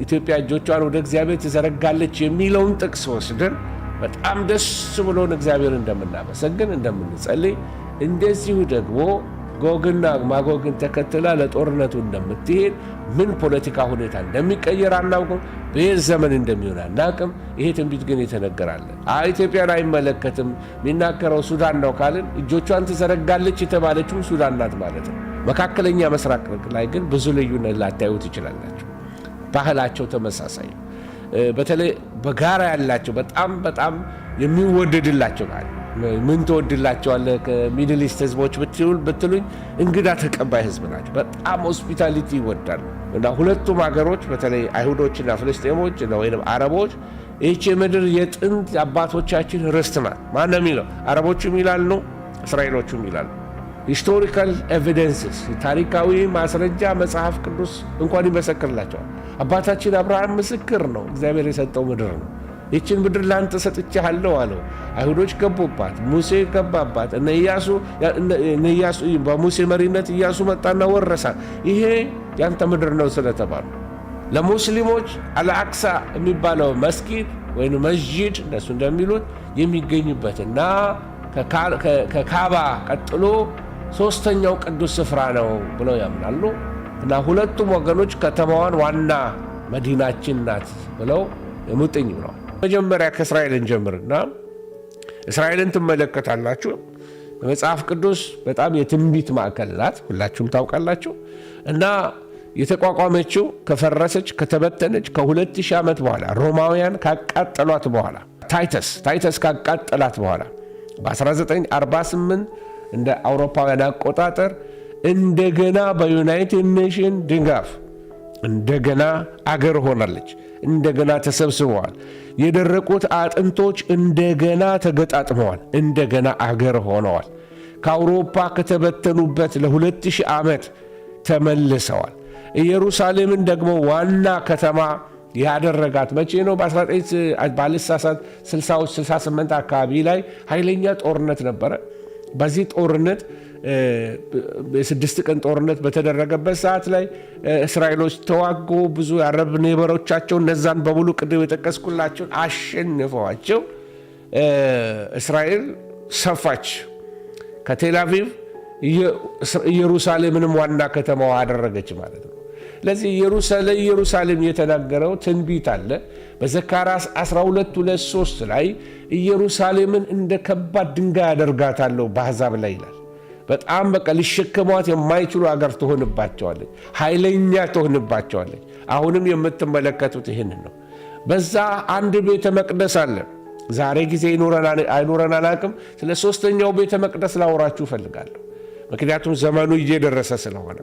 ኢትዮጵያ እጆቿን ወደ እግዚአብሔር ትዘረጋለች የሚለውን ጥቅስ ወስደን በጣም ደስ ብሎን እግዚአብሔር እንደምናመሰግን እንደምንጸልይ እንደዚሁ ደግሞ ጎግና ማጎግን ተከትላ ለጦርነቱ እንደምትሄድ ምን ፖለቲካ ሁኔታ እንደሚቀየር አናውቅም። በዚህ ዘመን እንደሚሆን አናውቅም። ይሄ ትንቢት ግን የተነገራለ። ኢትዮጵያን አይመለከትም የሚናገረው ሱዳን ነው ካልን እጆቿን ትዘረጋለች የተባለችው ሱዳን ናት ማለት ነው። መካከለኛ ምስራቅ ላይ ግን ብዙ ልዩነት ላታዩ ትችላላችሁ። ባህላቸው ተመሳሳይ ነው። በተለይ በጋራ ያላቸው በጣም የሚወደድላቸው ጋር ምን ተወድላቸዋለህ ከሚድል ኢስት ህዝቦች ብትሉኝ እንግዳ ተቀባይ ህዝብ ናቸው። በጣም ሆስፒታሊቲ ይወዳሉ። እና ሁለቱም ሀገሮች በተለይ አይሁዶችና ፍልስጤሞች ወይም አረቦች ይህች ምድር የጥንት አባቶቻችን ርስት ናት። ማን የሚለው? አረቦቹም ይላሉ፣ እስራኤሎቹም ይላሉ። ሂስቶሪካል ኤቪደንስስ ታሪካዊ ማስረጃ መጽሐፍ ቅዱስ እንኳን ይመሰክርላቸዋል። አባታችን አብርሃም ምስክር ነው። እግዚአብሔር የሰጠው ምድር ነው። ይችን ምድር ላንተ ሰጥቼሃለሁ አለው። አይሁዶች ገቡባት፣ ሙሴ ገባባት። ኢያሱ በሙሴ መሪነት ኢያሱ መጣና ወረሳት። ይሄ ያንተ ምድር ነው ስለተባሉ ለሙስሊሞች አልአቅሳ የሚባለው መስጊድ ወይም መስጂድ እነሱ እንደሚሉት የሚገኝበትና ከካባ ቀጥሎ ሶስተኛው ቅዱስ ስፍራ ነው ብለው ያምናሉ። እና ሁለቱም ወገኖች ከተማዋን ዋና መዲናችን ናት ብለው የሙጥኝ ብለዋል። መጀመሪያ ከእስራኤልን ጀምርና እስራኤልን ትመለከታላችሁ። በመጽሐፍ ቅዱስ በጣም የትንቢት ማዕከል ናት፣ ሁላችሁም ታውቃላችሁ። እና የተቋቋመችው ከፈረሰች ከተበተነች ከ2000 ዓመት በኋላ ሮማውያን ካቃጠሏት በኋላ ታይተስ ካቃጠላት በኋላ በ1948 እንደ አውሮፓውያን አቆጣጠር እንደገና በዩናይትድ ኔሽን ድጋፍ እንደገና አገር ሆናለች። እንደገና ተሰብስበዋል። የደረቁት አጥንቶች እንደገና ተገጣጥመዋል። እንደገና አገር ሆነዋል። ከአውሮፓ ከተበተኑበት ለ2000 ዓመት ተመልሰዋል። ኢየሩሳሌምን ደግሞ ዋና ከተማ ያደረጋት መቼ ነው? በ1968 አካባቢ ላይ ኃይለኛ ጦርነት ነበረ። በዚህ ጦርነት የ6 ቀን ጦርነት በተደረገበት ሰዓት ላይ እስራኤሎች ተዋጉ። ብዙ የአረብ ኔበሮቻቸው እነዛን በሙሉ ቅድም የጠቀስኩላቸውን አሸንፈዋቸው እስራኤል ሰፋች። ከቴል አቪቭ ኢየሩሳሌምንም ዋና ከተማዋ አደረገች ማለት ነው። ለዚህ ኢየሩሳሌም የተናገረው ትንቢት አለ። በዘካርያስ 12:3 ላይ ኢየሩሳሌምን እንደ ከባድ ድንጋይ አደርጋታለሁ በአሕዛብ ላይ ይላል። በጣም ሊሸከሟት የማይችሉ አገር ትሆንባቸዋለች፣ ኃይለኛ ትሆንባቸዋለች። አሁንም የምትመለከቱት ይህንን ነው። በዛ አንድ ቤተ መቅደስ አለ። ዛሬ ጊዜ አይኖረን አላቅም። ስለ ሶስተኛው ቤተ መቅደስ ላወራችሁ እፈልጋለሁ፣ ምክንያቱም ዘመኑ እየደረሰ ስለሆነ።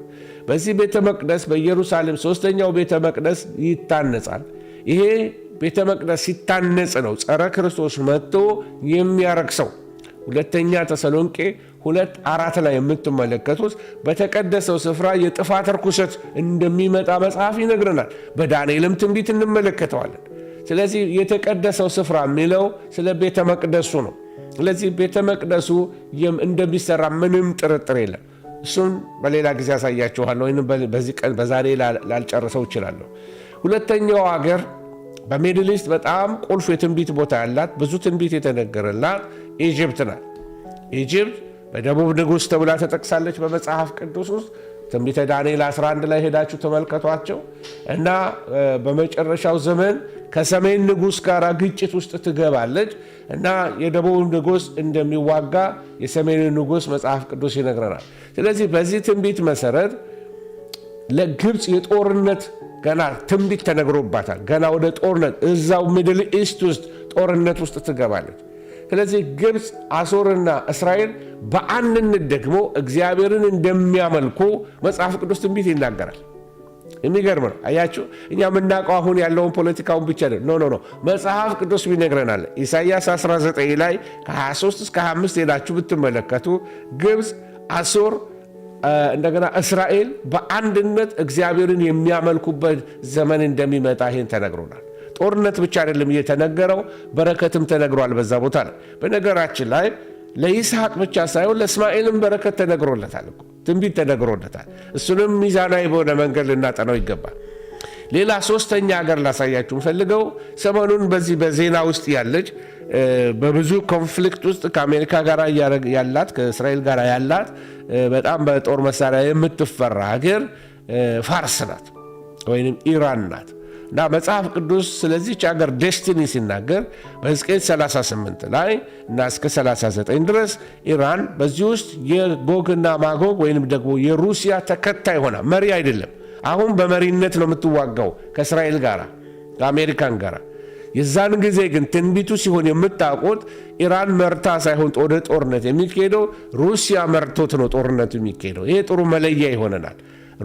በዚህ ቤተ መቅደስ በኢየሩሳሌም ሶስተኛው ቤተ መቅደስ ይታነጻል። ይሄ ቤተ መቅደስ ሲታነጽ ነው ጸረ ክርስቶስ መጥቶ የሚያረክሰው። ሁለተኛ ተሰሎንቄ 2:4 ላይ የምትመለከቱት በተቀደሰው ስፍራ የጥፋት ርኩሰት እንደሚመጣ መጽሐፍ ይነግረናል። በዳንኤልም ትንቢት እንመለከተዋለን። ስለዚህ የተቀደሰው ስፍራ የሚለው ስለ ቤተ መቅደሱ ነው። ስለዚህ ቤተ መቅደሱ እንደሚሰራ ምንም ጥርጥር የለም። እሱን በሌላ ጊዜ ያሳያችኋለሁ፣ ወይም በዚህ ቀን በዛሬ ላልጨርሰው እችላለሁ። ሁለተኛው ሀገር በሚድል ኢስት በጣም ቁልፍ የትንቢት ቦታ ያላት ብዙ ትንቢት የተነገረላት ኢጅፕት ናት። ኢጅፕት በደቡብ ንጉሥ ተብላ ተጠቅሳለች በመጽሐፍ ቅዱስ ውስጥ። ትንቢተ ዳንኤል 11 ላይ ሄዳችሁ ተመልከቷቸው። እና በመጨረሻው ዘመን ከሰሜን ንጉሥ ጋር ግጭት ውስጥ ትገባለች እና የደቡብ ንጉሥ እንደሚዋጋ የሰሜን ንጉሥ መጽሐፍ ቅዱስ ይነግረናል። ስለዚህ በዚህ ትንቢት መሰረት ለግብፅ የጦርነት ገና ትንቢት ተነግሮባታል። ገና ወደ ጦርነት እዛው ሚድል ኢስት ውስጥ ጦርነት ውስጥ ትገባለች። ስለዚህ ግብፅ፣ አሦርና እስራኤል በአንድነት ደግሞ እግዚአብሔርን እንደሚያመልኩ መጽሐፍ ቅዱስ ትንቢት ይናገራል። የሚገርም ነው። አያችሁ፣ እኛ የምናውቀው አሁን ያለውን ፖለቲካውን ብቻ ነው። መጽሐፍ ቅዱስ ይነግረናል። ኢሳይያስ 19 ላይ ከ23 እስከ 25 ሄዳችሁ ብትመለከቱ ግብፅ፣ አሦር እንደገና እስራኤል በአንድነት እግዚአብሔርን የሚያመልኩበት ዘመን እንደሚመጣ ይህን ተነግሮናል። ጦርነት ብቻ አይደለም እየተነገረው፣ በረከትም ተነግሯል በዛ ቦታ ላይ። በነገራችን ላይ ለይስሐቅ ብቻ ሳይሆን ለእስማኤልም በረከት ተነግሮለታል፣ ትንቢት ተነግሮለታል። እሱንም ሚዛናዊ በሆነ መንገድ ልናጠናው ይገባል። ሌላ ሶስተኛ ሀገር ላሳያችሁ ፈልገው ሰሞኑን በዚህ በዜና ውስጥ ያለች በብዙ ኮንፍሊክት ውስጥ ከአሜሪካ ጋር ያላት ከእስራኤል ጋር ያላት በጣም በጦር መሳሪያ የምትፈራ ሀገር ፋርስ ናት ወይንም ኢራን ናት። እና መጽሐፍ ቅዱስ ስለዚህች ሀገር ዴስቲኒ ሲናገር በሕዝቅኤል 38 ላይ እና እስከ 39 ድረስ ኢራን በዚህ ውስጥ የጎግና ማጎግ ወይንም ደግሞ የሩሲያ ተከታይ ሆና መሪ አይደለም። አሁን በመሪነት ነው የምትዋጋው ከእስራኤል ጋር ከአሜሪካን ጋር። የዛን ጊዜ ግን ትንቢቱ ሲሆን የምታውቁት ኢራን መርታ ሳይሆን ወደ ጦርነት የሚካሄደው ሩሲያ መርቶት ነው ጦርነቱ የሚካሄደው። ይሄ ጥሩ መለያ ይሆነናል።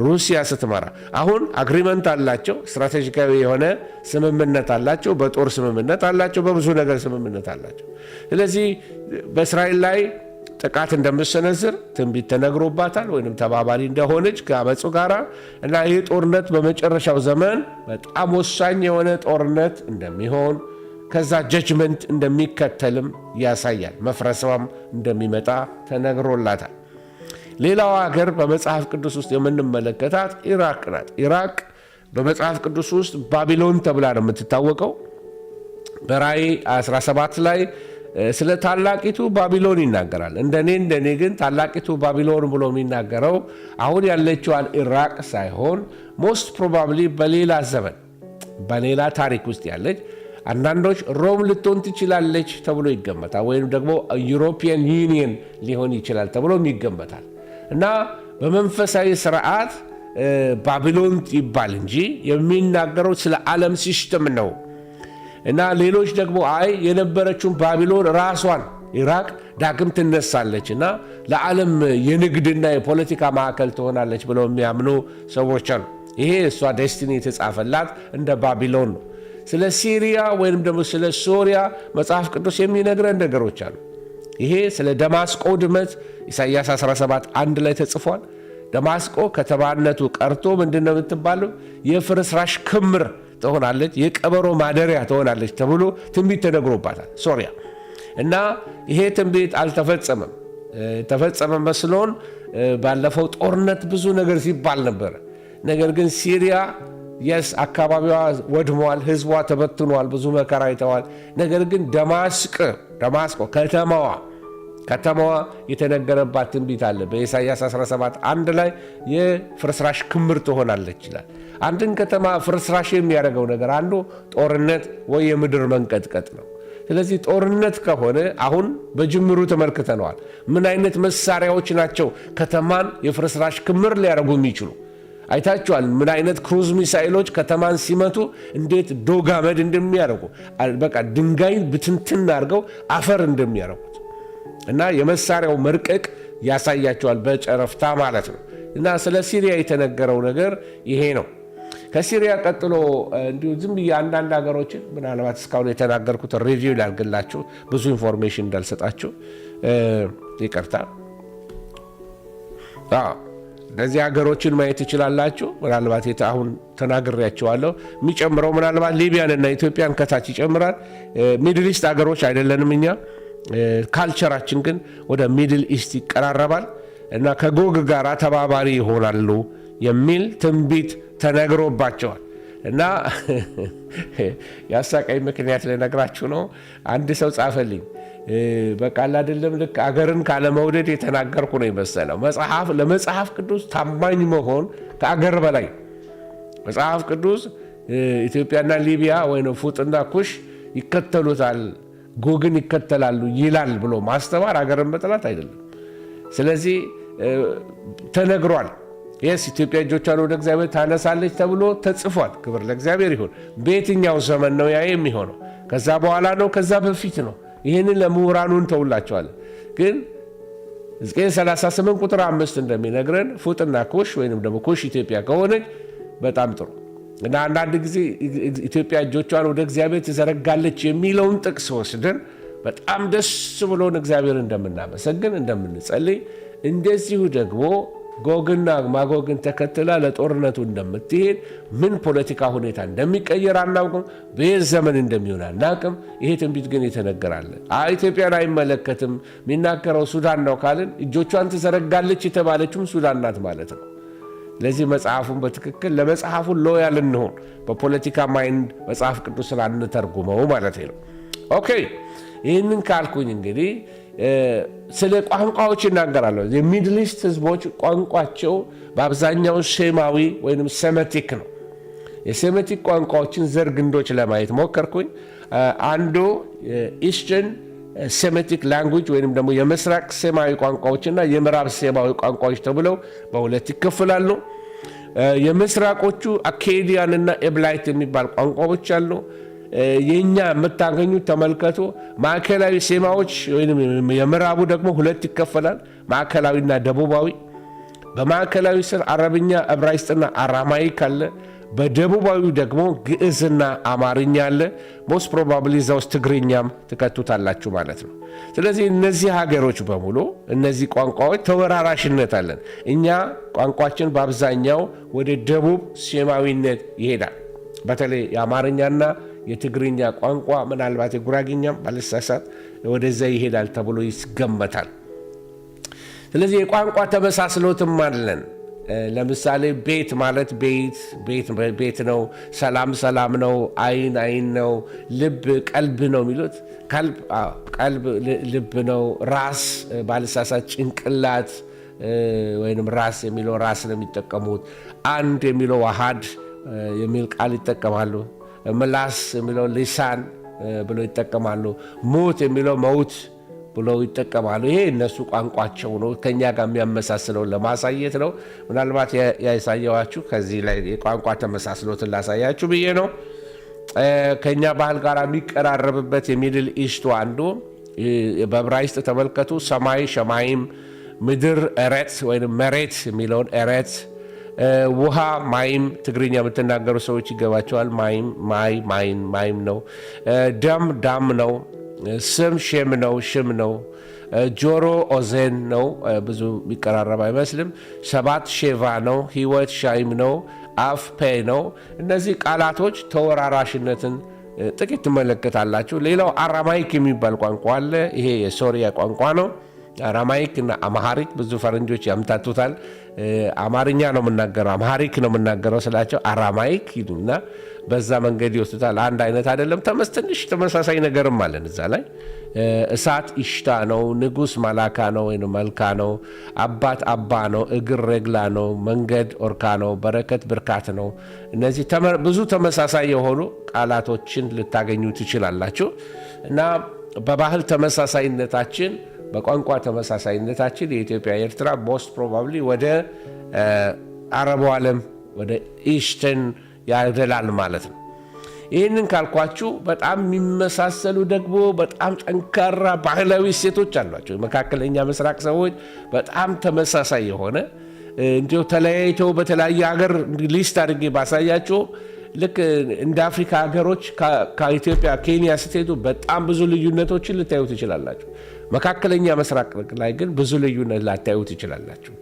ሩሲያ ስትመራ አሁን አግሪመንት አላቸው፣ ስትራቴጂካዊ የሆነ ስምምነት አላቸው፣ በጦር ስምምነት አላቸው፣ በብዙ ነገር ስምምነት አላቸው። ስለዚህ በእስራኤል ላይ ጥቃት እንደምትሰነዝር ትንቢት ተነግሮባታል፣ ወይም ተባባሪ እንደሆነች ከአመፁ ጋራ እና ይህ ጦርነት በመጨረሻው ዘመን በጣም ወሳኝ የሆነ ጦርነት እንደሚሆን ከዛ ጀጅመንት እንደሚከተልም ያሳያል። መፍረሷም እንደሚመጣ ተነግሮላታል። ሌላው ሀገር በመጽሐፍ ቅዱስ ውስጥ የምንመለከታት ኢራቅ ናት። ኢራቅ በመጽሐፍ ቅዱስ ውስጥ ባቢሎን ተብላ ነው የምትታወቀው። በራእይ 17 ላይ ስለ ታላቂቱ ባቢሎን ይናገራል። እንደኔ ግን ታላቂቱ ባቢሎን ብሎ የሚናገረው አሁን ያለችዋን ኢራቅ ሳይሆን ሞስት ፕሮባብሊ በሌላ ዘመን በሌላ ታሪክ ውስጥ ያለች አንዳንዶች ሮም ልትሆን ትችላለች ተብሎ ይገመታል። ወይም ደግሞ ዩሮፒያን ዩኒየን ሊሆን ይችላል ተብሎም ይገመታል። እና በመንፈሳዊ ስርዓት ባቢሎን ይባል እንጂ የሚናገረው ስለ ዓለም ሲስተም ነው። እና ሌሎች ደግሞ አይ የነበረችውን ባቢሎን ራሷን ኢራቅ ዳግም ትነሳለች እና ለዓለም የንግድና የፖለቲካ ማዕከል ትሆናለች ብለው የሚያምኑ ሰዎች አሉ። ይሄ እሷ ዴስቲኒ የተጻፈላት እንደ ባቢሎን ነው። ስለ ሲሪያ ወይም ደግሞ ስለ ሶሪያ መጽሐፍ ቅዱስ የሚነግረን ነገሮች አሉ። ይሄ ስለ ደማስቆ ድመት ኢሳይያስ 17:1 ላይ ተጽፏል። ደማስቆ ከተማነቱ ቀርቶ ምንድነው የምትባለው? የፍርስራሽ ክምር ትሆናለች፣ የቀበሮ ማደሪያ ትሆናለች ተብሎ ትንቢት ተነግሮባታል ሶሪያ። እና ይሄ ትንቢት አልተፈጸመም። ተፈጸመ መስሎን ባለፈው ጦርነት ብዙ ነገር ሲባል ነበር። ነገር ግን ሲሪያ የስ አካባቢዋ ወድሟል፣ ህዝቧ ተበትኗል፣ ብዙ መከራ አይተዋል። ነገር ግን ደማስቆ ከተማዋ የተነገረባት ትንቢት አለ። በኢሳይያስ 17:1 ላይ የፍርስራሽ ክምር ትሆናለች ይላል። አንድን ከተማ ፍርስራሽ የሚያደርገው ነገር አንዱ ጦርነት ወይ የምድር መንቀጥቀጥ ነው። ስለዚህ ጦርነት ከሆነ አሁን በጅምሩ ተመልክተነዋል። ምን አይነት መሳሪያዎች ናቸው ከተማን የፍርስራሽ ክምር ሊያደርጉ የሚችሉ? አይታችኋል። ምን አይነት ክሩዝ ሚሳኤሎች ከተማን ሲመቱ እንዴት ዶግ አመድ እንደሚያደርጉ፣ በቃ ድንጋይ ብትንትን አድርገው አፈር እንደሚያደርጉት እና የመሳሪያው መርቀቅ ያሳያቸዋል በጨረፍታ ማለት ነው። እና ስለ ሲሪያ የተነገረው ነገር ይሄ ነው። ከሲሪያ ቀጥሎ እንዲሁ ዝም ብዬ አንዳንድ ሀገሮችን ምናልባት እስካሁን የተናገርኩት ሪቪው ላድርግላችሁ፣ ብዙ ኢንፎርሜሽን እንዳልሰጣችሁ ይቅርታ። እነዚህ ሀገሮችን ማየት ትችላላችሁ። ምናልባት አሁን ተናግሬያቸዋለሁ። የሚጨምረው ምናልባት ሊቢያንና ኢትዮጵያን ከታች ይጨምራል። ሚድል ኢስት ሀገሮች አይደለንም እኛ። ካልቸራችን ግን ወደ ሚድል ኢስት ይቀራረባል እና ከጎግ ጋር ተባባሪ ይሆናሉ የሚል ትንቢት ተነግሮባቸዋል። እና ያሳቀኝ ምክንያት ልነግራችሁ ነው። አንድ ሰው ጻፈልኝ። በቃ አይደለም ልክ አገርን ካለመውደድ የተናገርኩ ነው የመሰለው። ለመጽሐፍ ቅዱስ ታማኝ መሆን ከአገር በላይ መጽሐፍ ቅዱስ ኢትዮጵያና ሊቢያ ወይም ፉጥና ኩሽ ይከተሉታል፣ ጎግን ይከተላሉ ይላል ብሎ ማስተማር አገርን መጥላት አይደለም። ስለዚህ ተነግሯል። የስ ኢትዮጵያ እጆቿን ወደ እግዚአብሔር ታነሳለች ተብሎ ተጽፏል። ክብር ለእግዚአብሔር ይሁን። በየትኛው ዘመን ነው ያ የሚሆነው? ከዛ በኋላ ነው? ከዛ በፊት ነው? ይህንን ለምሁራኑን ተውላቸዋለን። ግን ሕዝቅኤል 38 ቁጥር 5 እንደሚነግረን ፉጥና ኩሽ ወይም ደግሞ ኩሽ ኢትዮጵያ ከሆነች በጣም ጥሩ እና አንዳንድ ጊዜ ኢትዮጵያ እጆቿን ወደ እግዚአብሔር ትዘረጋለች የሚለውን ጥቅስ ወስደን በጣም ደስ ብሎን እግዚአብሔር እንደምናመሰግን እንደምንጸልይ፣ እንደዚሁ ደግሞ ጎግና ማጎግን ተከትላ ለጦርነቱ እንደምትሄድ ምን ፖለቲካ ሁኔታ እንደሚቀየር አናውቅም። በየት ዘመን እንደሚሆን አናውቅም። ይሄ ትንቢት ግን የተነገራለ። ኢትዮጵያን አይመለከትም፣ የሚናገረው ሱዳን ነው ካልን እጆቿን ትዘረጋለች የተባለችውም ሱዳን ናት ማለት ነው። ለዚህ መጽሐፉን በትክክል ለመጽሐፉ ሎያል እንሆን፣ በፖለቲካ ማይንድ መጽሐፍ ቅዱስን አንተርጉመው ማለት ነው። ኦኬ ይህንን ካልኩኝ እንግዲህ ስለ ቋንቋዎች እናገራለሁ። የሚድል ኢስት ህዝቦች ቋንቋቸው በአብዛኛው ሴማዊ ወይም ሴሜቲክ ነው። የሴሜቲክ ቋንቋዎችን ዘር ግንዶች ለማየት ሞከርኩኝ። አንዱ ኢስተርን ሴሜቲክ ላንጉጅ ወይም ደግሞ የምስራቅ ሴማዊ ቋንቋዎችና የምዕራብ ሴማዊ ቋንቋዎች ተብለው በሁለት ይከፈላሉ። የምስራቆቹ አኬዲያን እና ኤብላይት የሚባል ቋንቋዎች አሉ። የኛ የምታገኙት ተመልከቱ፣ ማዕከላዊ ሴማዎች ወይም የምዕራቡ ደግሞ ሁለት ይከፈላል፣ ማዕከላዊና ደቡባዊ። በማዕከላዊ ስር አረብኛ፣ ዕብራይስጥና አራማይክ አለ። በደቡባዊ ደግሞ ግዕዝና አማርኛ አለ። ሞስት ፕሮባብሊ እዛ ውስጥ ትግርኛም ትከቱታላችሁ ማለት ነው። ስለዚህ እነዚህ ሀገሮች በሙሉ እነዚህ ቋንቋዎች ተወራራሽነት አለን። እኛ ቋንቋችን በአብዛኛው ወደ ደቡብ ሴማዊነት ይሄዳል። በተለይ የአማርኛና የትግርኛ ቋንቋ ምናልባት የጉራግኛም ባልሳሳት ወደዛ ይሄዳል ተብሎ ይገመታል። ስለዚህ የቋንቋ ተመሳስሎትም አለን። ለምሳሌ ቤት ማለት ቤት ነው፣ ሰላም ሰላም ነው፣ አይን አይን ነው፣ ልብ ቀልብ ነው የሚሉት ቀልብ ልብ ነው፣ ራስ ባልሳሳት ጭንቅላት ወይም ራስ የሚለው ራስ ነው የሚጠቀሙት። አንድ የሚለው ዋሃድ የሚል ቃል ይጠቀማሉ። ምላስ የሚለው ሊሳን ብሎ ይጠቀማሉ። ሞት የሚለው መውት ብለው ይጠቀማሉ። ይሄ እነሱ ቋንቋቸው ነው። ከኛ ጋር የሚያመሳስለውን ለማሳየት ነው። ምናልባት ያሳየዋችሁ ከዚህ ላይ የቋንቋ ተመሳስሎትን ላሳያችሁ ብዬ ነው። ከኛ ባህል ጋር የሚቀራረብበት የሚድል ኢስቱ አንዱ በዕብራይስጥ ተመልከቱ። ሰማይ ሸማይም፣ ምድር ኤሬት ወይም መሬት የሚለውን ኤሬት፣ ውሃ ማይም፣ ትግርኛ የምትናገሩ ሰዎች ይገባቸዋል። ማይም ማይም ነው። ደም ዳም ነው። ስም ሼም ነው፣ ሽም ነው። ጆሮ ኦዜን ነው፣ ብዙ የሚቀራረብ አይመስልም። ሰባት ሼቫ ነው። ህይወት ሻይም ነው። አፍ ፔ ነው። እነዚህ ቃላቶች ተወራራሽነትን ጥቂት ትመለከታላችሁ። ሌላው አራማይክ የሚባል ቋንቋ አለ። ይሄ የሶሪያ ቋንቋ ነው። አራማይክ እና አማሃሪክ ብዙ ፈረንጆች ያምታቱታል። አማርኛ ነው የምናገረው አማሃሪክ ነው የምናገረው ስላቸው አራማይክ ይሉና በዛ መንገድ ይወስዱታል። አንድ አይነት አይደለም። ትንሽ ተመሳሳይ ነገርም አለን እዛ ላይ። እሳት ኢሽታ ነው። ንጉስ ማላካ ነው ወይም መልካ ነው። አባት አባ ነው። እግር ሬግላ ነው። መንገድ ኦርካ ነው። በረከት ብርካት ነው። እነዚህ ብዙ ተመሳሳይ የሆኑ ቃላቶችን ልታገኙ ትችላላችሁ። እና በባህል ተመሳሳይነታችን በቋንቋ ተመሳሳይነታችን የኢትዮጵያ ኤርትራ ሞስት ፕሮባብሊ ወደ አረቡ ዓለም ወደ ኢስተርን ያደላል ማለት ነው። ይህንን ካልኳችሁ በጣም የሚመሳሰሉ ደግሞ በጣም ጠንካራ ባህላዊ እሴቶች አሏቸው። መካከለኛ ምስራቅ ሰዎች በጣም ተመሳሳይ የሆነ እንዲሁ ተለያይተው በተለያየ ሀገር ሊስት አድርጌ ባሳያችሁ ልክ እንደ አፍሪካ ሀገሮች ከኢትዮጵያ ኬንያ ስትሄዱ በጣም ብዙ ልዩነቶችን ልታዩ ትችላላችሁ። መካከለኛ ምስራቅ ላይ ግን ብዙ ልዩነት ላታዩ ትችላላችሁ።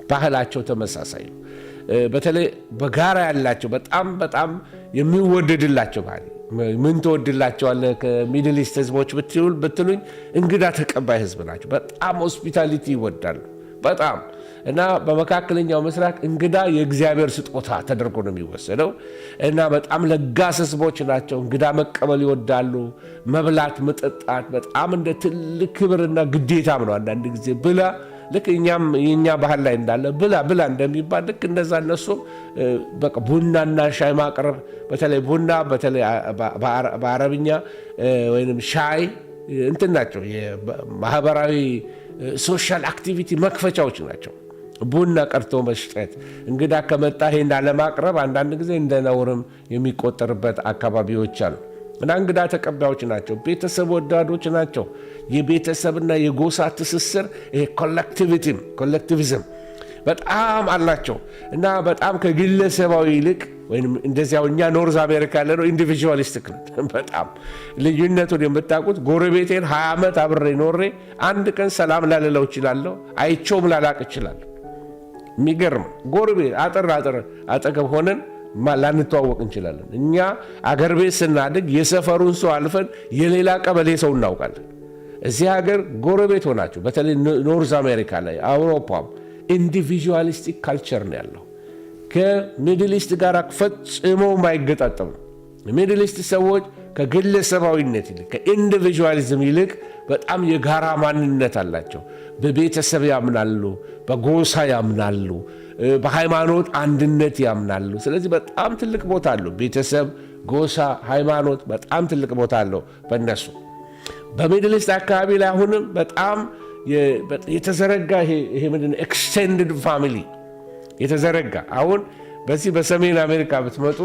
ባህላቸው ተመሳሳይ ነው። በተለይ በጋራ ያላቸው በጣም የሚወደድላቸው ባህል ምን ተወድላቸዋለህ? ከሚድል ኢስት ህዝቦች ብትሉኝ እንግዳ ተቀባይ ህዝብ ናቸው። በጣም ሆስፒታሊቲ ይወዳሉ በጣም እና በመካከለኛው ምስራቅ እንግዳ የእግዚአብሔር ስጦታ ተደርጎ ነው የሚወሰደው እና በጣም ለጋስ ህዝቦች ናቸው። እንግዳ መቀበል ይወዳሉ። መብላት መጠጣት በጣም እንደ ትልቅ ክብርና ግዴታም ነው። አንዳንድ ጊዜ ብላ ልክ የኛ ባህል ላይ እንዳለ ብላ እንደሚባል ልክ እንደዛ እነሱም በቃ ቡናና ሻይ ማቅረብ በተለይ ቡና በተለይ በአረብኛ ወይም ሻይ እንትን ናቸው። የማህበራዊ ሶሻል አክቲቪቲ መክፈቻዎች ናቸው። ቡና ቀርቶ መስጠት፣ እንግዳ ከመጣ ይሄን ለማቅረብ አንዳንድ ጊዜ እንደ ነውርም የሚቆጠርበት አካባቢዎች አሉ እና እንግዳ ተቀባዮች ናቸው። ቤተሰብ ወዳዶች ናቸው። የቤተሰብና የጎሳ ትስስር ይሄ ኮሌክቲቪዝም በጣም አላቸው እና በጣም ከግለሰባዊ ይልቅ ወይም እንደዚያው እኛ ኖርዝ አሜሪካ ያለነው ኢንዲቪጁዋሊስቲክ ነው። በጣም ልዩነቱን የምታውቁት ጎረቤቴን 20 ዓመት አብሬ ኖሬ አንድ ቀን ሰላም ላልለው እችላለሁ፣ አይቼውም ላላቅ እችላለሁ። የሚገርም ጎረቤት አጥር አጠገብ ሆነን ላንተዋወቅ እንችላለን። እኛ አገር ቤት ስናድግ የሰፈሩን ሰው አልፈን የሌላ ቀበሌ ሰው እናውቃለን። እዚህ ሀገር ጎረቤት ሆናችሁ በተለይ ኖርዝ አሜሪካ ላይ አውሮፓም ኢንዲቪጁዋሊስቲክ ካልቸር ነው ያለው። ከሚድል ኢስት ጋር ፈጽሞ የማይገጣጠሙ። ሚድል ኢስት ሰዎች ከግለሰባዊነት ይልቅ ከኢንዲቪዥዋሊዝም ይልቅ በጣም የጋራ ማንነት አላቸው። በቤተሰብ ያምናሉ፣ በጎሳ ያምናሉ፣ በሃይማኖት አንድነት ያምናሉ። ስለዚህ በጣም ትልቅ ቦታ አለው። ቤተሰብ፣ ጎሳ፣ ሃይማኖት በጣም ትልቅ ቦታ አለው በእነሱ። በሚድል ኢስት አካባቢ ላይ አሁንም በጣም የተዘረጋ ይሄ ምንድን ነው ኤክስቴንድድ ፋሚሊ የተዘረጋ። አሁን በዚህ በሰሜን አሜሪካ ብትመጡ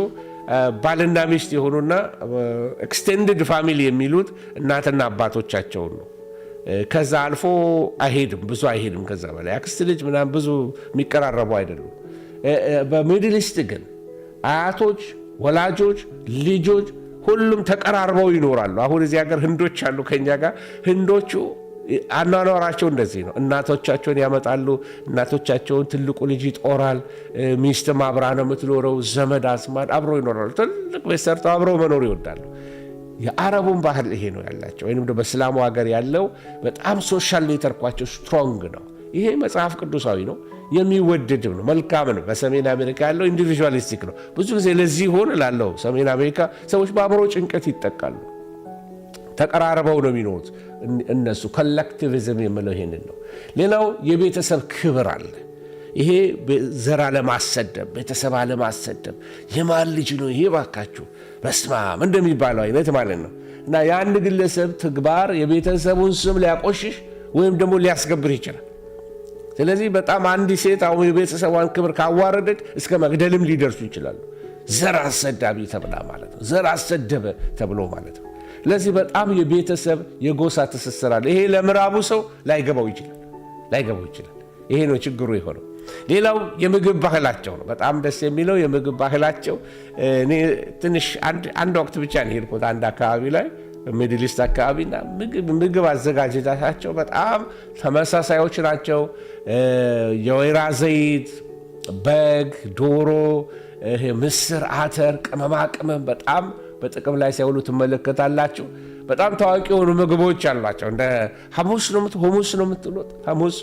ባልና ሚስት የሆኑና ኤክስቴንድድ ፋሚሊ የሚሉት እናትና አባቶቻቸውን ነው። ከዛ አልፎ አይሄድም፣ ብዙ አይሄድም። ከዛ በላይ አክስት ልጅ ምናምን ብዙ የሚቀራረቡ አይደሉም። በሚድል ኢስት ግን አያቶች፣ ወላጆች፣ ልጆች ሁሉም ተቀራርበው ይኖራሉ። አሁን እዚህ ሀገር ህንዶች አሉ ከኛ ጋር። ህንዶቹ አኗኗራቸው እንደዚህ ነው። እናቶቻቸውን ያመጣሉ። እናቶቻቸውን ትልቁ ልጅ ይጦራል። ሚስትም አብራ ነው የምትኖረው። ዘመድ አዝማድ አብረው ይኖራሉ። ትልቅ ቤት ሰርተው አብረው መኖር ይወዳሉ። የአረቡን ባህል ይሄ ነው ያላቸው። ወይም በእስላሙ ሀገር ያለው በጣም ሶሻል ኔትወርኳቸው ስትሮንግ ነው። ይሄ መጽሐፍ ቅዱሳዊ ነው፣ የሚወደድም ነው፣ መልካም ነው። በሰሜን አሜሪካ ያለው ኢንዲቪዥዋሊስቲክ ነው። ብዙ ጊዜ ለዚህ ሆን ላለው ሰሜን አሜሪካ ሰዎች በአእምሮ ጭንቀት ይጠቃሉ። ተቀራርበው ነው የሚኖሩት እነሱ። ኮሌክቲቪዝም የምለው ይሄንን ነው። ሌላው የቤተሰብ ክብር አለ። ይሄ ዘር አለማሰደብ፣ ቤተሰብ አለማሰደብ። የማን ልጅ ነው ይሄ ባካችሁ በስማም እንደሚባለው አይነት ማለት ነው። እና የአንድ ግለሰብ ተግባር የቤተሰቡን ስም ሊያቆሽሽ ወይም ደግሞ ሊያስገብር ይችላል። ስለዚህ በጣም አንድ ሴት አሁን የቤተሰቧን ክብር ካዋረደች እስከ መግደልም ሊደርሱ ይችላሉ። ዘር አሰዳቢ ተብላ ማለት ነው። ዘር አሰደበ ተብሎ ማለት ነው። ስለዚህ በጣም የቤተሰብ የጎሳ ትስስር አለ። ይሄ ለምዕራቡ ሰው ላይገባው ይችላል። ይሄ ነው ችግሩ የሆነው። ሌላው የምግብ ባህላቸው ነው። በጣም ደስ የሚለው የምግብ ባህላቸው። እኔ ትንሽ አንድ ወቅት ብቻ ነው የሄድኩት አንድ አካባቢ ላይ ሚድል ኢስት አካባቢና ምግብ አዘጋጀታቸው በጣም ተመሳሳዮች ናቸው። የወይራ ዘይት፣ በግ፣ ዶሮ፣ ምስር፣ አተር፣ ቅመማ ቅመም በጣም በጥቅም ላይ ሲያውሉ ትመለከታላችሁ። በጣም ታዋቂ የሆኑ ምግቦች አሏቸው። እንደ ሐሙስ ነው የምትሉት፣ ሐሙስ፣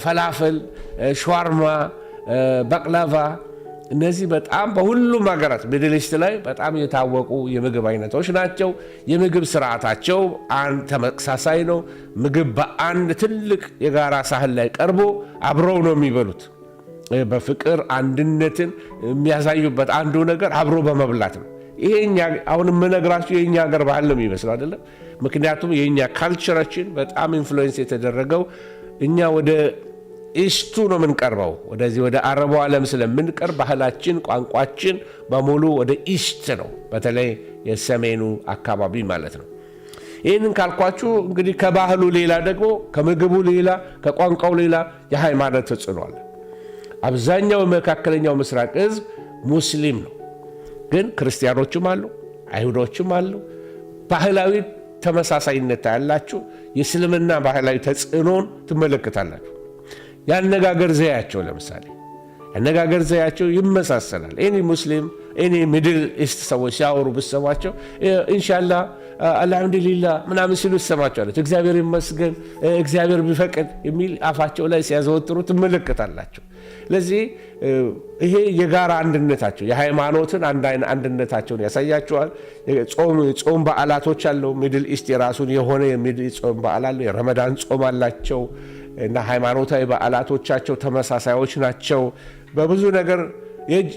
ፈላፍል፣ ሸዋርማ፣ በቅላቫ። እነዚህ በጣም በሁሉም ሀገራት ሚድል ኢስት ላይ በጣም የታወቁ የምግብ አይነቶች ናቸው። የምግብ ስርዓታቸው ተመሳሳይ ነው። ምግብ በአንድ ትልቅ የጋራ ሳህን ላይ ቀርቦ አብረው ነው የሚበሉት። በፍቅር አንድነትን የሚያሳዩበት አንዱ ነገር አብሮ በመብላት ነው። ይሄ አሁን የምነግራችሁ የእኛ ሀገር ባህል ነው የሚመስለው አይደለም። ምክንያቱም የእኛ ካልቸራችን በጣም ኢንፍሉዌንስ የተደረገው እኛ ወደ ኢስቱ ነው የምንቀርበው። ወደዚህ ወደ አረቡ ዓለም ስለምንቀርብ ባህላችን፣ ቋንቋችን በሙሉ ወደ ኢስት ነው። በተለይ የሰሜኑ አካባቢ ማለት ነው። ይህንን ካልኳችሁ እንግዲህ ከባህሉ ሌላ ደግሞ ከምግቡ ሌላ ከቋንቋው ሌላ የሃይማኖት ተጽዕኖ አለ። አብዛኛው የመካከለኛው ምስራቅ ህዝብ ሙስሊም ነው፣ ግን ክርስቲያኖችም አሉ፣ አይሁዶችም አሉ። ባህላዊ ተመሳሳይነት ያላችሁ የእስልምና ባህላዊ ተጽዕኖን ትመለከታላችሁ። የአነጋገር ዘያቸው ለምሳሌ የአነጋገር ዘያቸው ይመሳሰላል። እኔ ሙስሊም እኔ ሚድል ኢስት ሰዎች ሲያወሩ ብሰማቸው ኢንሻላ አልሐምዱሊላህ ምናምን ሲሉ ትሰማቸዋለች። እግዚአብሔር ይመስገን እግዚአብሔር ቢፈቅድ የሚል አፋቸው ላይ ሲያዘወትሩ ትመለከታላችሁ። ለዚህ ይሄ የጋራ አንድነታቸው የሃይማኖትን አንድነታቸውን ያሳያቸዋል። ጾም በዓላቶች አለው። ሚድል ኢስት የራሱን የሆነ የሚድል ጾም በዓል አለው። የረመዳን ጾም አላቸው እና ሃይማኖታዊ በዓላቶቻቸው ተመሳሳዮች ናቸው። በብዙ ነገር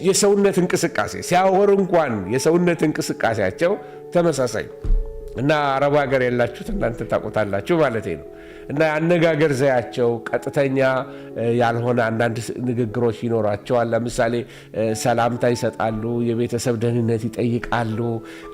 የሰውነት እንቅስቃሴ ሲያወሩ እንኳን የሰውነት እንቅስቃሴያቸው ተመሳሳይ እና አረብ ሀገር ያላችሁት እናንተ ታውቁታላችሁ ማለት ነው። እና የአነጋገር ዘያቸው ቀጥተኛ ያልሆነ አንዳንድ ንግግሮች ይኖራቸዋል። ለምሳሌ ሰላምታ ይሰጣሉ፣ የቤተሰብ ደህንነት ይጠይቃሉ።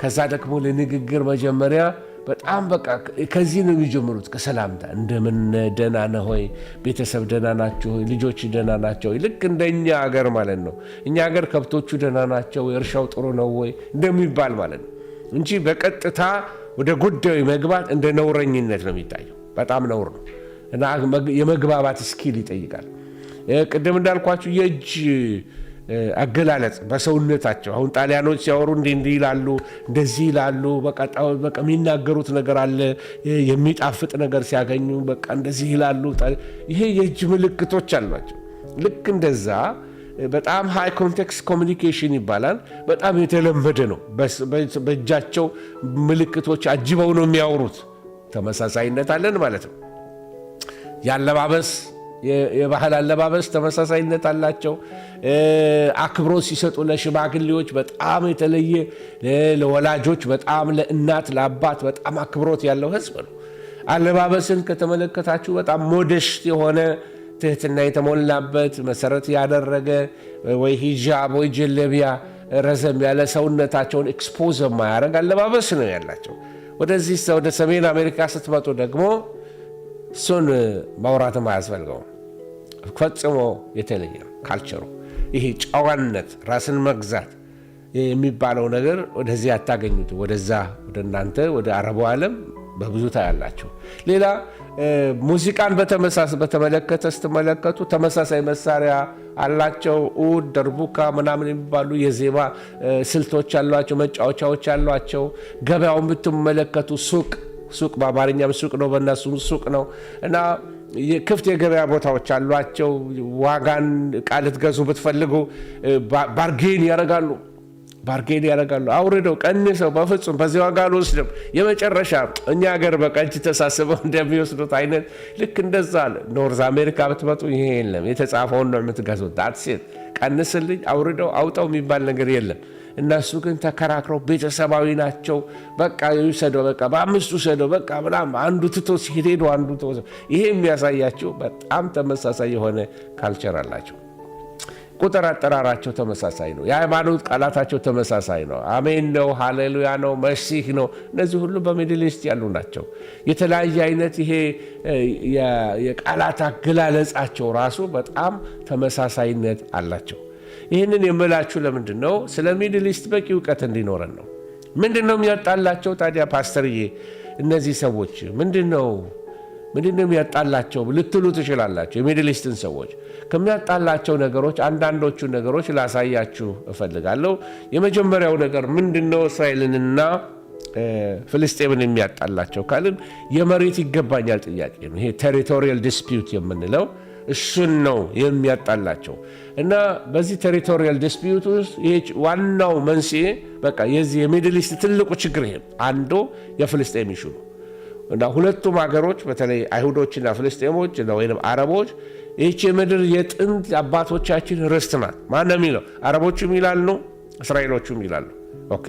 ከዛ ደግሞ ለንግግር መጀመሪያ በጣም በቃ ከዚህ ነው የሚጀምሩት፣ ከሰላምታ እንደምን ደህና ነህ ሆይ፣ ቤተሰብ ደህና ናቸው ሆይ፣ ልጆች ደህና ናቸው ሆይ። ልክ እንደኛ ሀገር ማለት ነው። እኛ ሀገር ከብቶቹ ደህና ናቸው፣ እርሻው ጥሩ ነው ወይ እንደሚባል ማለት ነው እንጂ በቀጥታ ወደ ጉዳዩ መግባት እንደ ነውረኝነት ነው የሚታየው። በጣም ነውር ነው እና የመግባባት ስኪል ይጠይቃል። ቅድም እንዳልኳችሁ የእጅ አገላለጽ በሰውነታቸው አሁን ጣሊያኖች ሲያወሩ እንዲህ ይላሉ፣ እንደዚህ ይላሉ። በቃ የሚናገሩት ነገር አለ። የሚጣፍጥ ነገር ሲያገኙ በቃ እንደዚህ ይላሉ። ይሄ የእጅ ምልክቶች አሏቸው። ልክ እንደዛ በጣም ሃይ ኮንቴክስት ኮሚኒኬሽን ይባላል። በጣም የተለመደ ነው። በእጃቸው ምልክቶች አጅበው ነው የሚያወሩት። ተመሳሳይነት አለን ማለት ነው። የአለባበስ የባህል አለባበስ ተመሳሳይነት አላቸው። አክብሮት ሲሰጡ ለሽማግሌዎች በጣም የተለየ፣ ለወላጆች በጣም፣ ለእናት ለአባት በጣም አክብሮት ያለው ህዝብ ነው። አለባበስን ከተመለከታችሁ በጣም ሞደስት የሆነ ትህትና የተሞላበት መሰረት ያደረገ ወይ ሂጃብ ወይ ጀለቢያ ረዘም ያለ ሰውነታቸውን ኤክስፖዝ የማያደርግ አለባበስ ነው ያላቸው። ወደዚህ ወደ ሰሜን አሜሪካ ስትመጡ ደግሞ እሱን ማውራትም አያስፈልገውም። ፈጽሞ የተለየ ነው ካልቸሩ። ይሄ ጨዋነት፣ ራስን መግዛት የሚባለው ነገር ወደዚህ አታገኙት። ወደዛ ወደ እናንተ ወደ አረቡ ዓለም በብዙ ታያላችሁ። ሌላ ሙዚቃን በተመለከተ ስትመለከቱ ተመሳሳይ መሳሪያ አላቸው። ኡድ፣ ደርቡካ ምናምን የሚባሉ የዜማ ስልቶች አሏቸው፣ መጫወቻዎች አሏቸው። ገበያውን ብትመለከቱ ሱቅ በአማርኛም ሱቅ ነው፣ በእነሱም ሱቅ ነው እና ክፍት የገበያ ቦታዎች አሏቸው። ዋጋን ዕቃ ልትገዙ ብትፈልጉ ባርጌን ያደርጋሉ። አውርደው ቀንሰው፣ በፍጹም በዚህ ዋጋ አልወስድም፣ የመጨረሻ እኛ ሀገር በቀንጅ ተሳስበው እንደሚወስዱት አይነት ልክ እንደዛ አለ። ኖርዝ አሜሪካ ብትመጡ ይሄ የለም። የተጻፈውን ነው የምትገዙት። ዳትሴት ቀንስልኝ፣ አውርደው አውጣው የሚባል ነገር የለም። እነሱ ግን ተከራክረው ቤተሰባዊ ናቸው። በቃ ይውሰደው፣ በቃ በ5 ውሰደው፣ በቃ ምናምን አንዱ ትቶ ሲሄዱ አንዱ ተወሰ። ይሄ የሚያሳያቸው በጣም ተመሳሳይ የሆነ ካልቸር አላቸው። ቁጥር አጠራራቸው ተመሳሳይ ነው። የሃይማኖት ቃላታቸው ተመሳሳይ ነው። አሜን ነው፣ ሃሌሉያ ነው፣ መሲህ ነው። እነዚህ ሁሉ በሚድል ኢስት ያሉ ናቸው። የተለያየ አይነት ይሄ የቃላት አገላለጻቸው ራሱ በጣም ተመሳሳይነት አላቸው። ይህንን የምላችሁ ለምንድን ነው? ስለ ሚድል ኢስት በቂ እውቀት እንዲኖረን ነው። ምንድን ነው የሚያጣላቸው ታዲያ ፓስተርዬ? እነዚህ ሰዎች ምንድን ነው የሚያጣላቸው ልትሉ ትችላላችሁ። የሚድል ኢስትን ሰዎች ከሚያጣላቸው ነገሮች አንዳንዶቹ ነገሮች ላሳያችሁ እፈልጋለሁ። የመጀመሪያው ነገር ምንድነው? እስራኤልንና ፍልስጤምን የሚያጣላቸው ካልን የመሬት ይገባኛል ጥያቄ ነው። ይሄ ቴሪቶሪያል ዲስፒዩት የምንለው እሱን ነው የሚያጣላቸው። እና በዚህ ቴሪቶሪያል ዲስፒዩት ውስጥ ይሄ ዋናው መንስኤ በቃ የዚህ የሚድል ኢስት ትልቁ ችግር ይሄ አንዱ የፍልስጤም ኢሹ ነው። እና ሁለቱም ሀገሮች በተለይ አይሁዶችና ፍልስጤሞች ወይም አረቦች ይህች ምድር የጥንት አባቶቻችን ርስት ናት። ማን የሚለው? አረቦቹም ይላሉ፣ እስራኤሎቹም ይላሉ። ኦኬ።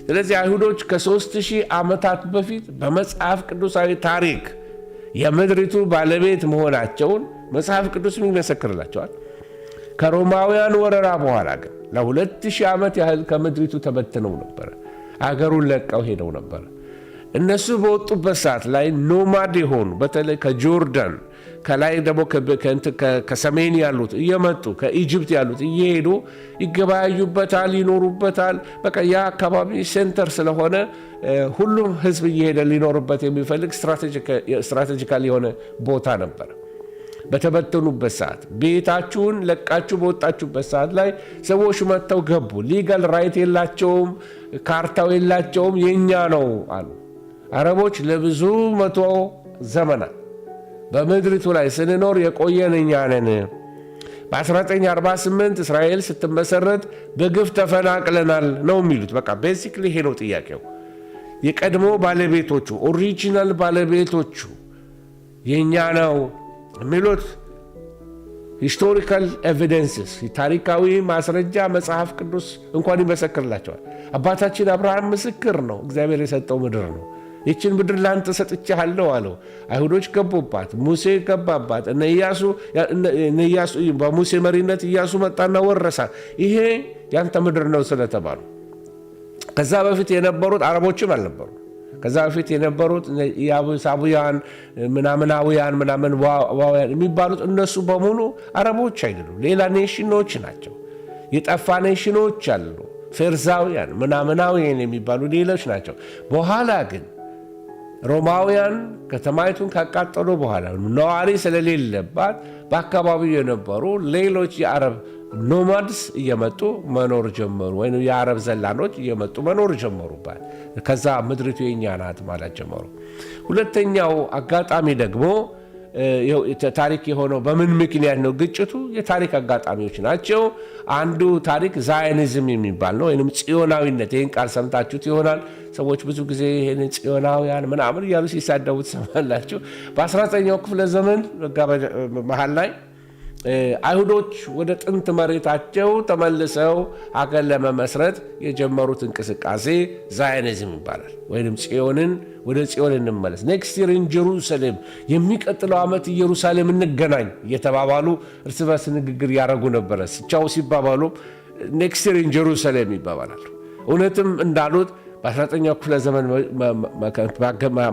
ስለዚህ አይሁዶች ከ3000 ዓመታት በፊት በመጽሐፍ ቅዱሳዊ ታሪክ የምድሪቱ ባለቤት መሆናቸውን መጽሐፍ ቅዱስም ይመሰክርላቸዋል። ከሮማውያን ወረራ በኋላ ግን ለ2000 ዓመት ያህል ከምድሪቱ ተበትነው ነበረ። አገሩን ለቀው ሄደው ነበረ። እነሱ በወጡበት ሰዓት ላይ ኖማድ የሆኑ በተለይ ከጆርዳን ከላይ ደግሞ ከሰሜን ያሉት እየመጡ ከኢጅፕት ያሉት እየሄዱ ይገበያዩበታል፣ ይኖሩበታል። በቃ ያ አካባቢ ሴንተር ስለሆነ ሁሉም ሕዝብ እየሄደ ሊኖርበት የሚፈልግ ስትራቴጂካል የሆነ ቦታ ነበር። በተበተኑበት ሰዓት ቤታችሁን ለቃችሁ በወጣችሁበት ሰዓት ላይ ሰዎች መጥተው ገቡ። ሊጋል ራይት የላቸውም፣ ካርታው የላቸውም፣ የኛ ነው አሉ። አረቦች ለብዙ መቶ ዘመናት በምድሪቱ ላይ ስንኖር የቆየን እኛ ነን። በ1948 እስራኤል ስትመሰረት በግፍ ተፈናቅለናል ነው የሚሉት። በቃ ቤሲክሊ ይሄ ነው ጥያቄው። የቀድሞ ባለቤቶቹ ኦሪጂናል ባለቤቶቹ የኛ ነው የሚሉት ሂስቶሪካል ኤቪደንስስ ታሪካዊ ማስረጃ መጽሐፍ ቅዱስ እንኳን ይመሰክርላቸዋል። አባታችን አብርሃም ምስክር ነው። እግዚአብሔር የሰጠው ምድር ነው። ይችን ምድር ላንተ ሰጥቼሃለሁ አለው። አይሁዶች ገቡባት፣ ሙሴ ገባባት። ኢያሱ በሙሴ መሪነት ኢያሱ መጣና ወረሳት። ይሄ ያንተ ምድር ነው ስለተባሉ ከዛ በፊት የነበሩት አረቦችም አልነበሩ። ከዛ በፊት የነበሩት ያቡሳውያን ምናምናውያን ምናምንዋውያን የሚባሉት እነሱ በሙሉ አረቦች አይደሉም፣ ሌላ ኔሽኖች ናቸው። የጠፋ ኔሽኖች አሉ፣ ፌርዛውያን ምናምናውያን የሚባሉ ሌሎች ናቸው። በኋላ ግን ሮማውያን ከተማይቱን ካቃጠሉ በኋላ ነዋሪ ስለሌለባት በአካባቢው የነበሩ ሌሎች የአረብ ኖማድስ እየመጡ መኖር ጀመሩ፣ ወይም የአረብ ዘላኖች እየመጡ መኖር ጀመሩባት። ከዛ ምድሪቱ የኛ ናት ማለት ጀመሩ። ሁለተኛው አጋጣሚ ደግሞ ታሪክ የሆነው በምን ምክንያት ነው ግጭቱ? የታሪክ አጋጣሚዎች ናቸው። አንዱ ታሪክ ዛዮኒዝም የሚባል ነው፣ ወይም ጽዮናዊነት። ይህን ቃል ሰምታችሁት ይሆናል። ሰዎች ብዙ ጊዜ ይህን ጽዮናውያን ምናምን እያሉ ሲሳደቡት ሰማላችሁ። በ19ኛው ክፍለ ዘመን መሀል ላይ አይሁዶች ወደ ጥንት መሬታቸው ተመልሰው ሀገር ለመመስረት የጀመሩት እንቅስቃሴ ዛዮኒዝም ይባላል። ወይም ወደ ጽዮን እንመለስ፣ ኔክስት ይር ኢን ጀሩሳሌም፣ የሚቀጥለው ዓመት ኢየሩሳሌም እንገናኝ እየተባባሉ እርስ በርስ ንግግር ያደረጉ ነበረ። ቻው ሲባባሉ ኔክስት ይር ኢን ጀሩሳሌም ይባባላሉ። እውነትም እንዳሉት በ19ኛው ክፍለ ዘመን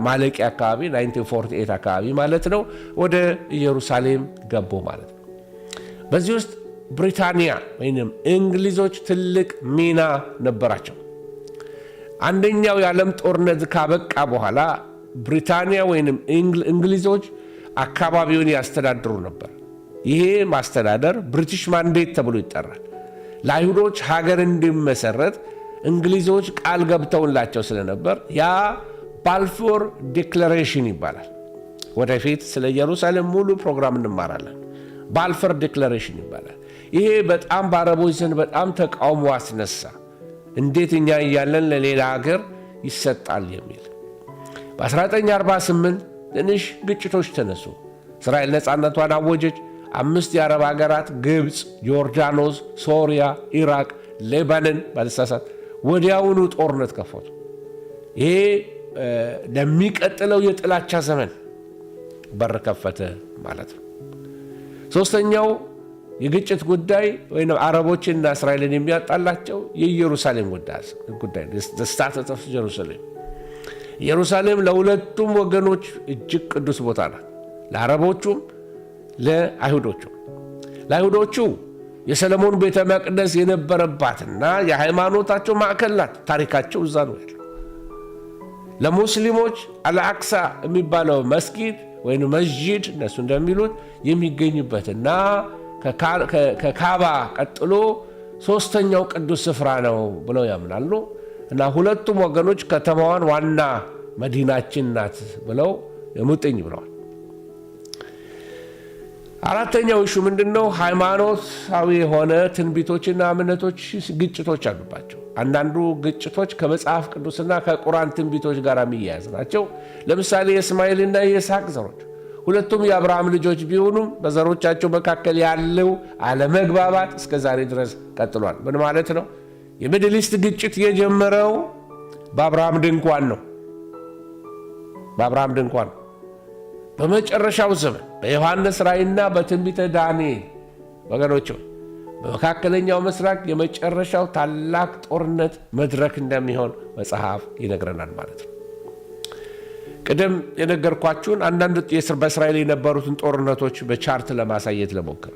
ማለቂያ አካባቢ 1948 አካባቢ ማለት ነው ወደ ኢየሩሳሌም ገቡ ማለት ነው። በዚህ ውስጥ ብሪታንያ ወይም እንግሊዞች ትልቅ ሚና ነበራቸው። አንደኛው የዓለም ጦርነት ካበቃ በኋላ ብሪታንያ ወይም እንግሊዞች አካባቢውን ያስተዳድሩ ነበር። ይሄ ማስተዳደር ብሪቲሽ ማንዴት ተብሎ ይጠራል። ለአይሁዶች ሀገር እንዲመሰረት እንግሊዞች ቃል ገብተውላቸው ስለነበር ያ ባልፎር ዲክላሬሽን ይባላል። ወደፊት ስለ ኢየሩሳሌም ሙሉ ፕሮግራም እንማራለን። ባልፎር ዲክላሬሽን ይባላል። ይሄ በጣም በአረቦች ዘንድ በጣም ተቃውሞ አስነሳ። እንዴት እኛ እያለን ለሌላ ሀገር ይሰጣል የሚል። በ1948 ትንሽ ግጭቶች ተነሱ። እስራኤል ነፃነቷን አወጀች። 5 የአረብ ሀገራት ግብፅ፣ ዮርዳኖስ፣ ሶሪያ፣ ኢራቅ፣ ሌባኖን ባልሳሳት ወዲያውኑ ጦርነት ከፈቱ። ይሄ ለሚቀጥለው የጥላቻ ዘመን በር ከፈተ ማለት ነው። ሶስተኛው የግጭት ጉዳይ ወይም አረቦችንና እስራኤልን የሚያጣላቸው የኢየሩሳሌም ጉዳይ ስታተስ ኦፍ ኢየሩሳሌም። ኢየሩሳሌም ለሁለቱም ወገኖች እጅግ ቅዱስ ቦታ ናት፣ ለአረቦቹም ለአይሁዶቹም። ለአይሁዶቹ የሰለሞን ቤተ መቅደስ የነበረባትና የሃይማኖታቸው ማዕከል ናት። ታሪካቸው እዛ ነው ያለው። ለሙስሊሞች አልአክሳ የሚባለው መስጊድ ወይም መስጂድ እነሱ እንደሚሉት የሚገኝበትና ከካባ ቀጥሎ ሶስተኛው ቅዱስ ስፍራ ነው ብለው ያምናሉ። እና ሁለቱም ወገኖች ከተማዋን ዋና መዲናችን ናት ብለው የሙጥኝ ብለዋል። አራተኛው እሹ ምንድነው? ሃይማኖታዊ የሆነ ትንቢቶችና እምነቶች ግጭቶች አሉባቸው። አንዳንዱ ግጭቶች ከመጽሐፍ ቅዱስና ከቁርአን ትንቢቶች ጋር የሚያያዝ ናቸው። ለምሳሌ የእስማኤልና የይስሐቅ ዘሮች ሁለቱም የአብርሃም ልጆች ቢሆኑም በዘሮቻቸው መካከል ያለው አለመግባባት እስከ ዛሬ ድረስ ቀጥሏል። ምን ማለት ነው? የሚድል ኢስት ግጭት የጀመረው በአብርሃም ድንኳን ነው። በአብርሃም ድንኳን በመጨረሻው ዘመን በዮሐንስ ራእይና በትንቢተ ዳንኤል ወገኖች በመካከለኛው ምስራቅ የመጨረሻው ታላቅ ጦርነት መድረክ እንደሚሆን መጽሐፍ ይነግረናል ማለት ነው። ቅድም የነገርኳችሁን አንዳንድ በእስራኤል የነበሩትን ጦርነቶች በቻርት ለማሳየት ለሞክር።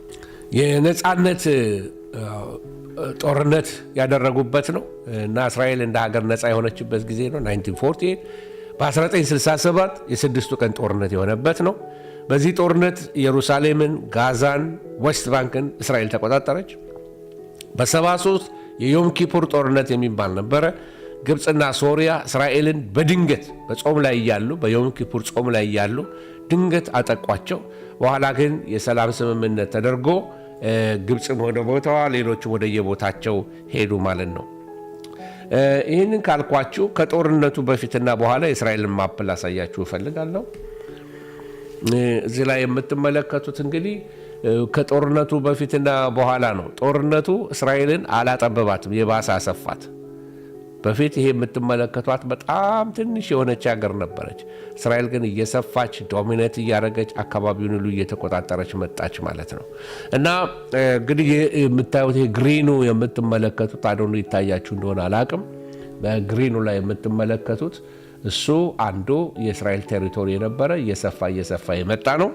የነፃነት ጦርነት ያደረጉበት ነው እና እስራኤል እንደ ሀገር ነፃ የሆነችበት ጊዜ ነው 1948። በ1967 የስድስቱ ቀን ጦርነት የሆነበት ነው። በዚህ ጦርነት ኢየሩሳሌምን፣ ጋዛን፣ ዌስት ባንክን እስራኤል ተቆጣጠረች። በ73 የዮም ኪፑር ጦርነት የሚባል ነበረ። ግብፅና ሶሪያ እስራኤልን በድንገት በጾም ላይ እያሉ በዮም ኪፑር ጾም ላይ እያሉ ድንገት አጠቋቸው። በኋላ ግን የሰላም ስምምነት ተደርጎ ግብፅም ወደ ቦታዋ ሌሎችም ወደ የቦታቸው ሄዱ ማለት ነው። ይህንን ካልኳችሁ ከጦርነቱ በፊትና በኋላ የእስራኤልን ማፕ ላሳያችሁ እፈልጋለሁ። እዚህ ላይ የምትመለከቱት እንግዲህ ከጦርነቱ በፊትና በኋላ ነው። ጦርነቱ እስራኤልን አላጠበባትም፣ የባሰ አሰፋት። በፊት ይሄ የምትመለከቷት በጣም ትንሽ የሆነች ሀገር ነበረች። እስራኤል ግን እየሰፋች ዶሚኔት እያደረገች አካባቢውን ሁሉ እየተቆጣጠረች መጣች ማለት ነው። እና እንግዲህ የምታዩት ይሄ ግሪኑ የምትመለከቱት አዶኑ ይታያችሁ እንደሆነ አላቅም። በግሪኑ ላይ የምትመለከቱት እሱ አንዱ የእስራኤል ቴሪቶሪ የነበረ እየሰፋ የመጣ ነው።